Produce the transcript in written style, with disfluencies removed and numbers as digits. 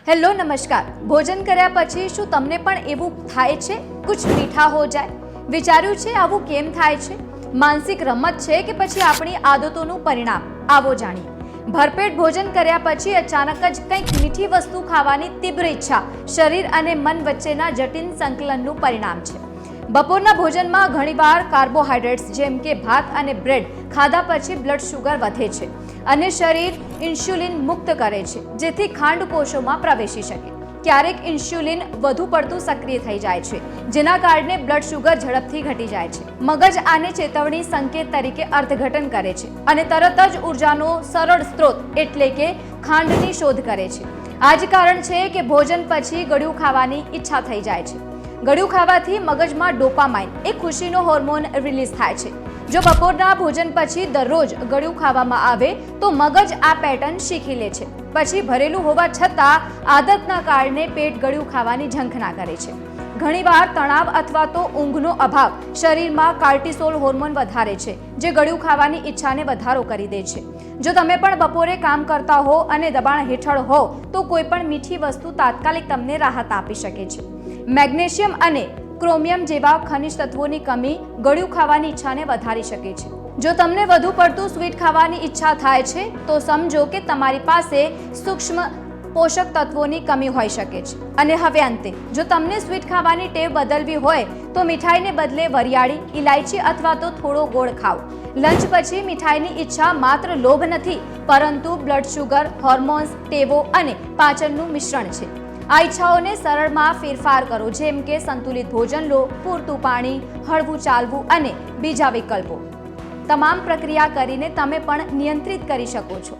Hello नमस्कार। भोजन કર્યા પછી શું તમને પણ એવું થાય છે कुछ मीठा हो जाए? વિચાર્યું છે આવું કેમ થાય છે? માનસિક રમત છે કે પછી આપણી આદતોનું પરિણામ? આવો જાણીએ। ભરપેટ ભોજન કર્યા પછી અચાનક જ કંઈક મીઠી વસ્તુ ખાવાની તીવ્ર ઈચ્છા શરીર અને મન વચ્ચેના જટિલ સંકલનનું પરિણામ છે। બપોરના ભોજનમાં ઘણીવાર કાર્બોહાઈડ્રેટ્સ જેમ કે ભાત અને બ્રેડ ખાધા પછી બ્લડ શુગર વધે છે અને શરીર ઇન્સ્યુલિન મુક્ત કરે છે, જેથી ખાંડ કોષોમાં પ્રવેશી શકે। ક્યારેક ઇન્સ્યુલિન વધુ પડતું સક્રિય થઈ જાય છે, જેના કારણે બ્લડ શુગર ઝડપથી ઘટી જાય છે। મગજ આને ચેતવણી સંકેત તરીકે અર્થઘટન કરે છે અને તરત જ ઉર્જાનો સરળ સ્ત્રોત એટલે કે ખાંડની શોધ કરે છે। આ જ કારણ છે કે ભોજન પછી ગળ્યું ખાવાની ઈચ્છા થઈ જાય છે। ગળ્યું ખાવાથી મગજમાં ડોપામાઇન એક ખુશીનો હોર્મોન રિલીઝ થાય છે। જો બપોરના ભોજન પછી દરરોજ ગળ્યું ખાવામાં આવે તો મગજ આ પેટર્ન શીખી લે છે। પછી ભરેલું હોવા છતાં આદતના કારણે પેટ ગળ્યું ખાવાની ઝંખના કરે છે। ઘણીવાર તણાવ અથવા તો ઊંઘનો અભાવ શરીરમાં કાર્ટિસોલ હોર્મોન વધારે છે, જે ગળ્યું ખાવાની ઈચ્છાને વધારો કરી દે છે। જો તમે પણ બપોરે કામ કરતા હો અને દબાણ હેઠળ હો તો કોઈ પણ મીઠી વસ્તુ તાત્કાલિક તમને રાહત આપી શકે છે। મેગ્નેશિયમ અને ક્રોમિયમ જેવા ખનિજ તત્વોની કમી ગળ્યું ખાવાની ઈચ્છાને વધારી શકે છે। જો તમને વધુ પડતું સ્વીટ ખાવાની ઈચ્છા થાય છે તો સમજો કે તમારી પાસે સૂક્ષ્મ પોષક તત્વોની કમી હોઈ શકે છે। અને હવે અંતે, જો તમને સ્વીટ ખાવાની ટેવ બદલવી હોય તો મીઠાઈને બદલે વરિયાળી, ઇલાયચી અથવા તો થોડો ગોળ ખાઓ। લંચ પછી મીઠાઈની ઈચ્છા માત્ર લોભ નથી, પરંતુ બ્લડ શુગર, હોર્મોન્સ, ટેવો અને પાચનનું મિશ્રણ છે। આ ઈચ્છાઓને સરળમાં ફેરફાર કરો, જેમ કે સંતુલિત ભોજન લો, પૂરતું પાણી, હળવું ચાલવું અને બીજા વિકલ્પો। તમામ પ્રક્રિયા કરીને તમે પણ નિયંત્રિત કરી શકો છો।